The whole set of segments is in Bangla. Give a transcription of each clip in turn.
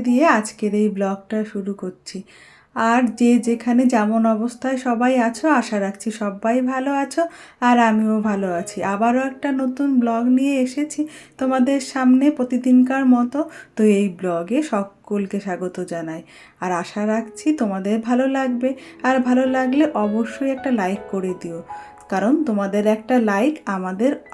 দিয়ে আজকের এই ব্লগটা শুরু করছি। আর যে যেখানে যেমন অবস্থায় সবাই আছো, আশা রাখছি সবাই ভালো আছো আর আমিও ভালো আছি। আবারও একটা নতুন ব্লগ নিয়ে এসেছি তোমাদের সামনে প্রতিদিনকার মতো। তো এই ব্লগে সকলকে স্বাগত জানাই আর আশা রাখছি তোমাদের ভালো লাগবে। আর ভালো লাগলে অবশ্যই একটা লাইক করে দিও, কারণ তোমাদের একটা লাইক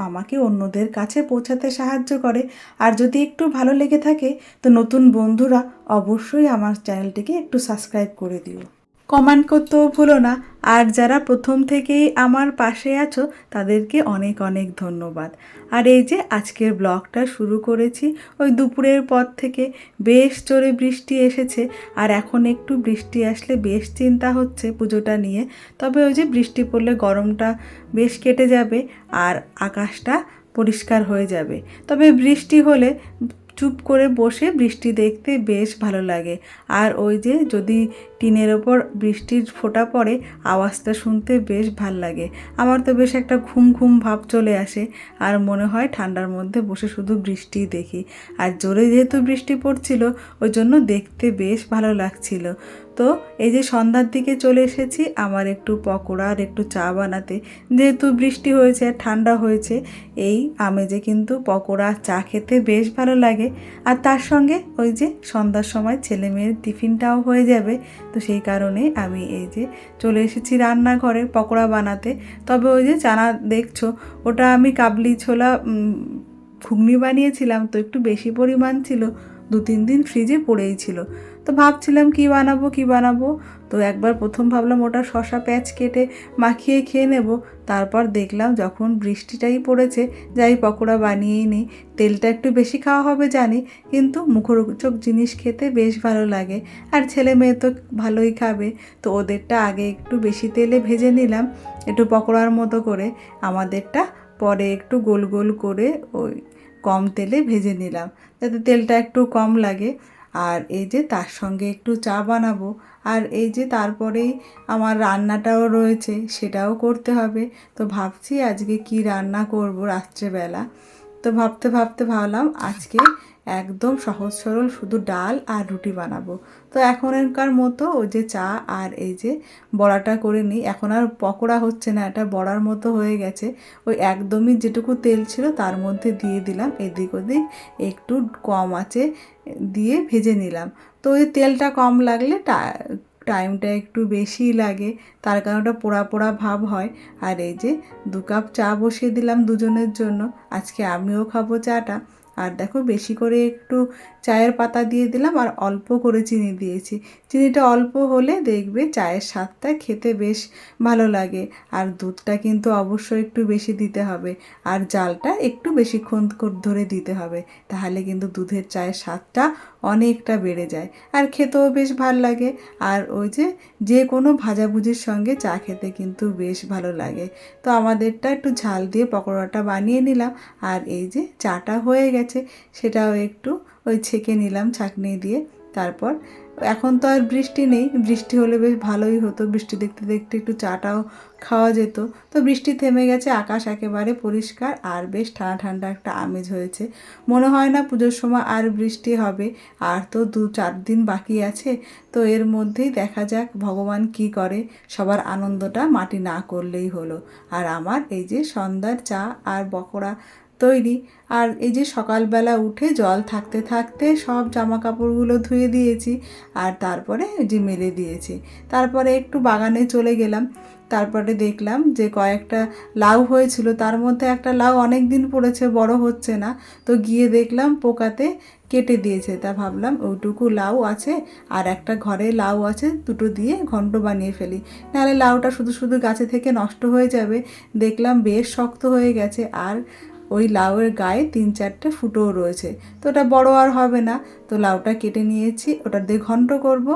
আমাকে অন্যদের কাছে পৌঁছাতে সাহায্য করে। আর যদি একটু ভালো লেগে থাকে তো নতুন বন্ধুরা অবশ্যই আমার চ্যানেলটিকে একটু সাবস্ক্রাইব করে দিও, কমেন্ট করতেও ভুলো না। আর যারা প্রথম থেকেই আমার পাশে আছো তাদেরকে অনেক অনেক ধন্যবাদ। আর এই যে আজকের ব্লগটা শুরু করেছি ওই দুপুরের পর থেকে। বেশ জোরে বৃষ্টি এসেছে আর এখন একটু বৃষ্টি আসলে বেশ চিন্তা হচ্ছে পুজোটা নিয়ে। তবে ওই যে বৃষ্টি পড়লে গরমটা বেশ কেটে যাবে আর আকাশটা পরিষ্কার হয়ে যাবে। তবে বৃষ্টি হলে চুপ করে বসে বৃষ্টি দেখতে বেশ ভালো লাগে। আর ওই যে যদি টিনের ওপর বৃষ্টির ফোঁটা পড়ে আওয়াজটা শুনতে বেশ ভাল লাগে। আমার তো বেশ একটা ঘুম ঘুম ভাব চলে আসে আর মনে হয় ঠান্ডার মধ্যে বসে শুধু বৃষ্টিই দেখি। আর জোরে যেহেতু বৃষ্টি পড়ছিল ওই জন্য দেখতে বেশ ভালো লাগছিল। তো এই যে সন্ধ্যার দিকে চলে এসেছি আমার একটু পকোড়া আর একটু চা বানাতে। যেহেতু বৃষ্টি হয়েছে আর ঠান্ডা হয়েছে, এই আমেজে কিন্তু পকোড়া চা খেতে বেশ ভালো লাগে। আর তার সঙ্গে ওই যে সন্ধ্যার সময় ছেলে মেয়ের টিফিনটাও হয়ে যাবে। তো সেই কারণে আমি এই যে চলে এসেছি রান্নাঘরে পকোড়া বানাতে। তবে ওই যে চানা দেখছো ওটা আমি কাবলি ছোলা ঘুগনি বানিয়েছিলাম, তো একটু বেশি পরিমাণ ছিল, 2-3 দিন ফ্রিজে পড়েই ছিল। তো ভাবছিলাম কি বানাবো। তো একবার প্রথম ভাবলাম ওটা শসা পেঁয়াজ কেটে মাখিয়ে খেয়ে নেব। তারপর দেখলাম যখন বৃষ্টিটাই পড়েছে যাই পকোড়া বানিয়েই নিই। তেলটা একটু বেশি খাওয়া হবে জানি, কিন্তু মুখরোচক জিনিস খেতে বেশ ভালো লাগে। আর ছেলে মেয়ে তো ভালোই খাবে, তো ওদেরটা আগে একটু বেশি তেলে ভেজে নিলাম একটু পকোড়ার মতো করে। আমাদেরটা পরে একটু গোল গোল করে ওই কম তেলে ভেজে নিলাম যাতে তেলটা একটু কম লাগে। আর এই যে তার সঙ্গে একটু চা বানাবো। আর এই যে তারপরেই আমার রান্নাটাও রয়েছে, সেটাও করতে হবে। তো ভাবছি আজকে কি রান্না করব রাত্রেবেলা। তো ভাবতে ভাবলাম আজকে একদম সহজ সরল শুধু ডাল আর রুটি বানাবো। তো এখনকার মতো ওই যে চা আর এই যে বড়াটা করে নিই। এখন আর পকোড়া হচ্ছে না, এটা বড়ার মতো হয়ে গেছে। ওই একদমই যেটুকু তেল ছিল তার মধ্যে দিয়ে দিলাম, এদিক ওদিক একটু কম আঁচে দিয়ে ভেজে নিলাম। তো ওই তেলটা কম লাগলে টাইমটা একটু বেশিই লাগে, তার কারণে ওটা পোড়া পোড়া ভাব হয়। আর এই যে 2 কাপ চা বসিয়ে দিলাম দুজনের জন্য, আজকে আমিও খাবো চাটা। আর দেখো বেশি করে একটু চায়ের পাতা দিয়ে দিলাম আর অল্প করে চিনি দিয়েছি। চিনিটা অল্প হলে দেখবে চায়ের স্বাদটা খেতে বেশ ভালো লাগে। আর দুধটা কিন্তু অবশ্যই একটু বেশি দিতে হবে আর জালটা একটু বেশিক্ষণ ধরে দিতে হবে, তাহলে কিন্তু দুধের চায়ের স্বাদটা অনেকটা বেড়ে যায় আর খেতেও বেশ ভালো লাগে। আর ওই যে কোনো ভাজাভুজির সঙ্গে চা খেতে কিন্তু বেশ ভালো লাগে। তো আমাদেরটা একটু ঝাল দিয়ে পকোড়াটা বানিয়ে নিলাম। আর এই যে চাটা হয়ে গেছে সেটাও একটু ওই ছেঁকে নিলাম ছাঁকনি দিয়ে। তারপর এখন তো আর বৃষ্টি নেই, বৃষ্টি হলে বেশ ভালোই হতো, বৃষ্টি দেখতে দেখতে একটু চাটাও খাওয়া যেত। তো বৃষ্টি থেমে গেছে, আকাশ একেবারে পরিষ্কার আর বেশ ঠান্ডা ঠান্ডা একটা আমেজ হয়েছে। মনে হয় না পুজোর সময় আর বৃষ্টি হবে, আর তো 2-4 দিন বাকি আছে। তো এর মধ্যেই দেখা যাক ভগবান কি করে, সবার আনন্দটা মাটি না করলেই হলো। আর আমার এই যে সন্ধ্যার চা আর পকোড়া তৈরি। আর এই যে সকালবেলা উঠে জল থাকতে থাকতে সব জামা কাপড়গুলো ধুয়ে দিয়েছি আর তারপরে যে মেলে দিয়েছি। তারপরে একটু বাগানে চলে গেলাম। তারপরে দেখলাম যে কয়েকটা লাউ হয়েছিল, তার মধ্যে একটা লাউ অনেক দিন পড়েছে, বড় হচ্ছে না। তো গিয়ে দেখলাম পোকাতে কেটে দিয়েছে। তা ভাবলাম ওইটুকু লাউ আছে আর একটা ঘরে লাউ আছে, দুটো দিয়ে ঘন্ট বানিয়ে ফেলি, নাহলে লাউটা শুধু শুধু গাছে থেকে নষ্ট হয়ে যাবে। দেখলাম বেশ শক্ত হয়ে গেছে আর ওই লাউয়ের গায়ে 3-4টে ফুটোও রয়েছে, তো ওটা বড় আর হবে না। তো লাউটা কেটে নিয়েছি, ওটা দিয়ে ঘন্ট করব।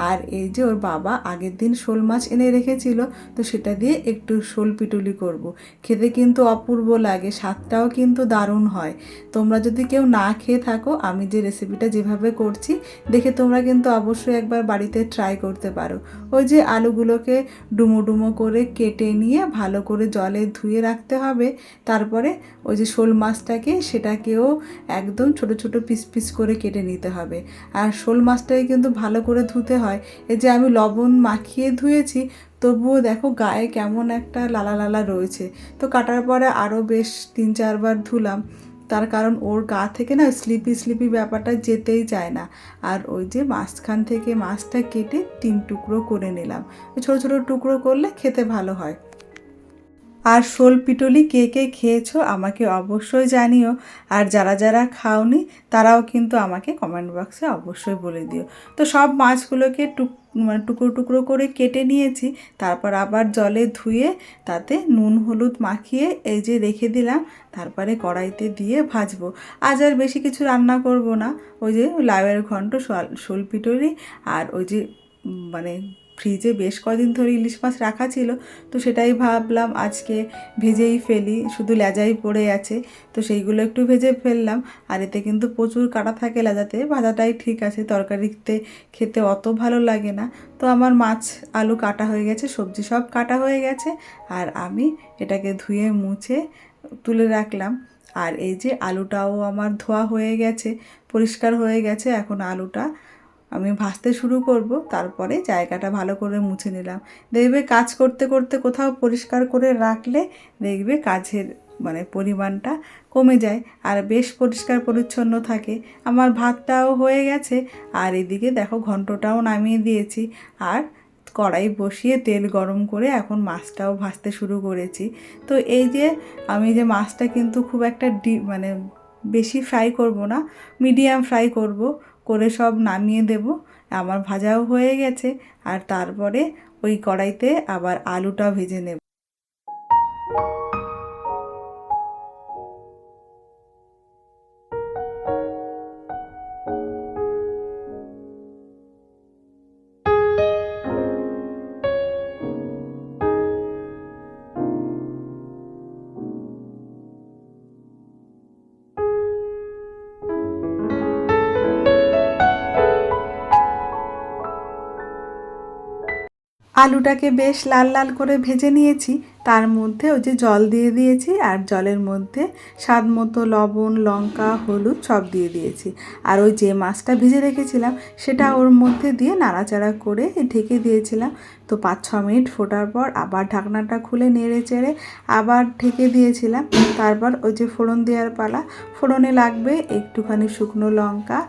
আর এই যে ওর বাবা আগের দিন শোল মাছ এনে রেখেছিল, তো সেটা দিয়ে একটু শোল পিটুলি করব। খেতে কিন্তু অপূর্ব লাগে, স্বাদটাও কিন্তু দারুণ হয়। তোমরা যদি কেউ না খেয়ে থাকো আমি যে রেসিপিটা যেভাবে করছি দেখে তোমরা কিন্তু অবশ্যই একবার বাড়িতে ট্রাই করতে পারো। ওই যে আলুগুলোকে ডুমো ডুমো করে কেটে নিয়ে ভালো করে জলে ধুয়ে রাখতে হবে। তারপরে ওই যে শোল মাছটাকে সেটাকেও একদম ছোট ছোট পিস পিস করে কেটে নিতে নিতে হবে। আর শোল মাছটাকে কিন্তু ভালো করে ধুতে হয়। এই যে আমি লবণ মাখিয়ে ধুয়েছি, তবুও দেখো গায়ে কেমন একটা লালা লালা রয়েছে। তো কাটার পরে আরও বেশ 3-4 বার ধুলাম, তার কারণ ওর গা থেকে না স্লিপি স্লিপি ব্যাপারটা যেতেই চায় না। আর ওই যে মাঝখান থেকে মাছটা কেটে 3 টুকরো করে নিলাম। ছোটো ছোটো টুকরো করলে খেতে ভালো হয়। আর শোল পিটুলি কে কে খেয়েছো আমাকে অবশ্যই জানিও। আর যারা যারা খাওনি তারাও কিন্তু আমাকে কমেন্ট বক্সে অবশ্যই বলে দিও। তো সব মাছগুলোকে টুকরো টুকরো করে কেটে নিয়েছি। তারপর আবার জলে ধুয়ে তাতে নুন হলুদ মাখিয়ে এই যে রেখে দিলাম। তারপরে কড়াইতে দিয়ে ভাজবো। আজ আর বেশি কিছু রান্না করব না। ওই যে লাউয়ের ঘন্ট, শোল পিটুলি আর ওই যে মানে ফ্রিজে বেশ কদিন ধরে ইলিশ মাছ রাখা ছিল, তো সেটাই ভাবলাম আজকে ভেজেই ফেলি, শুধু লেজাই পড়ে আছে, তো সেইগুলো একটু ভেজে ফেললাম। আর এতে কিন্তু প্রচুর কাটা থাকে লেজাতে, ভাজাটাই ঠিক আছে, তরকারিতে খেতে অত ভালো লাগে না। তো আমার মাছ আলু কাটা হয়ে গেছে, সবজি সব কাটা হয়ে গেছে, আর আমি এটাকে ধুয়ে মুছে তুলে রাখলাম। আর এই যে আলুটাও আমার ধোয়া হয়ে গেছে, পরিষ্কার হয়ে গেছে। এখন আলুটা আমি ভাজতে শুরু করব, তারপরে জায়গাটা ভালো করে মুছে নিলাম। দেখবে কাজ করতে করতে কোথাও পরিষ্কার করে রাখলে দেখবে কাজের পরিমাণটা কমে যায় আর বেশ পরিষ্কার পরিচ্ছন্ন থাকে। আমার ভাতটাও হয়ে গেছে, আর এদিকে দেখো ঘন্টটাও নামিয়ে দিয়েছি। আর কড়াই বসিয়ে তেল গরম করে এখন মাছটাও ভাজতে শুরু করেছি। তো এই যে আমি যে মাছটা কিন্তু খুব একটা বেশি ফ্রাই করব না, মিডিয়াম ফ্রাই করব, করে সব নামিয়ে দেব। আমার ভাজাও হয়ে গেছে। আর তারপরে ওই কড়াইতে আবার আলুটা ভেজে নেব। আলুটাকে বেশ লাল লাল করে ভেজে নিয়েছি। তার মধ্যে ওই যে জল দিয়ে দিয়েছি, আর জলের মধ্যে স্বাদ মতো লবণ, লঙ্কা, হলুদ সব দিয়ে দিয়েছি। আর ওই যে মাছটা ভেজে রেখেছিলাম সেটা ওর মধ্যে দিয়ে নাড়াচাড়া করে ঢেকে দিয়েছিলাম। তো 5-6 মিনিট ফোটার পর আবার ঢাকনাটা খুলে নেড়ে চেড়ে আবার ঢেকে দিয়েছিলাম। তারপর ওই যে ফোড়ন দেওয়ার পালা। ফোড়নে লাগবে একটুখানি শুকনো লঙ্কা,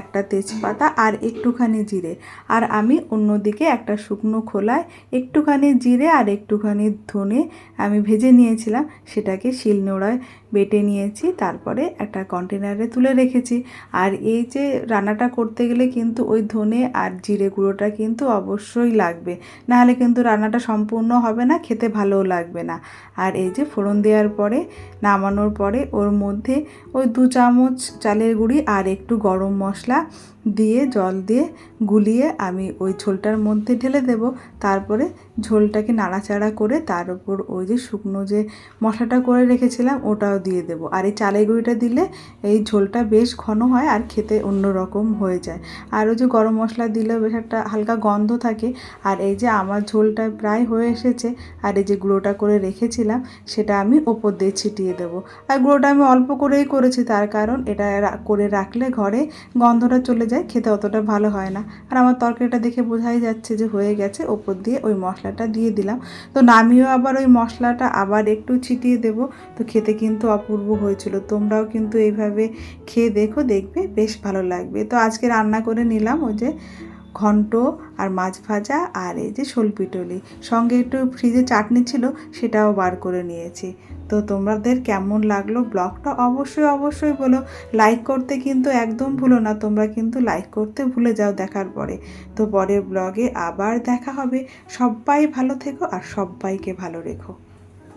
একটা তেজপাতা আর একটুখানি জিরে। আর আমি অন্যদিকে একটা শুকনো খোলায় একটুখানি জিরে আর একটুখানি ধনে আমি ভেজে নিয়েছিলাম, সেটাকে শিলনোড়ায় বেটে নিয়েছি। তারপরে একটা কন্টেনারে তুলে রেখেছি। আর এই যে রান্নাটা করতে গেলে কিন্তু ওই ধনে আর জিরে গুঁড়োটা কিন্তু অবশ্যই লাগবে, নাহলে কিন্তু রান্নাটা সম্পূর্ণ হবে না, খেতে ভালোও লাগবে না। আর এই যে ফোড়ন দেওয়ার পরে নামানোর পরে ওর মধ্যে ওই 2 চামচ চালের গুঁড়ি আর একটু গরম মশলা দিয়ে জল দিয়ে গুলিয়ে আমি ওই ঝোলটার মধ্যে ঢেলে দেব। তারপরে ঝোলটাকে নাড়াচাড়া করে তার উপর ওই যে শুকনো যে মশলাটা করে রেখেছিলাম ওটাও দিয়ে দেব। আর এই চালের গুঁড়িটা দিলে এই ঝোলটা বেশ ঘন হয় আর খেতে অন্যরকম হয়ে যায়। আর ওই যে গরম মশলা দিলেও বেশ একটা হালকা গন্ধ থাকে। আর এই যে আমার ঝোলটা প্রায় হয়ে এসেছে, আর এই যে গুঁড়োটা করে রেখেছিলাম সেটা আমি ওপর দিয়ে ছিটিয়ে দেবো। আর গুঁড়োটা আমি অল্প করেই করেছি, তার কারণ এটা করে রাখলে ঘরে গন্ধটা চলে যায়, খেতে অতটা ভালো হয় না। আর আমার তরকারিটা দেখে বোঝাই যাচ্ছে যে হয়ে গেছে। ওপর দিয়ে ওই মশলাটা দিয়ে দিলাম। তো নামিয়েও আবার ওই মশলাটা আবার একটু ছিটিয়ে দেব। তো খেতে কিন্তু অপূর্ব হয়েছিল। তোমরাও কিন্তু এইভাবে খেয়ে দেখো, দেখবে বেশ ভালো লাগবে। তো আজকে রান্না করে নিলাম ওই যে ঘন্ট আর মাছ ভাজা আর এই যে শোল পিটুলি, সঙ্গে একটু ফ্রিজে চাটনি ছিল সেটাও বার করে নিয়েছি। তো তোমাদের কেমন লাগলো ব্লগটা অবশ্যই অবশ্যই বলো। লাইক করতে কিন্তু একদম ভুলো না, তোমরা কিন্তু লাইক করতে ভুলে যাও দেখার পরে। তো পরের ব্লগে আবার দেখা হবে। সবাই ভালো থেকো আর সবাইকে ভালো রেখো।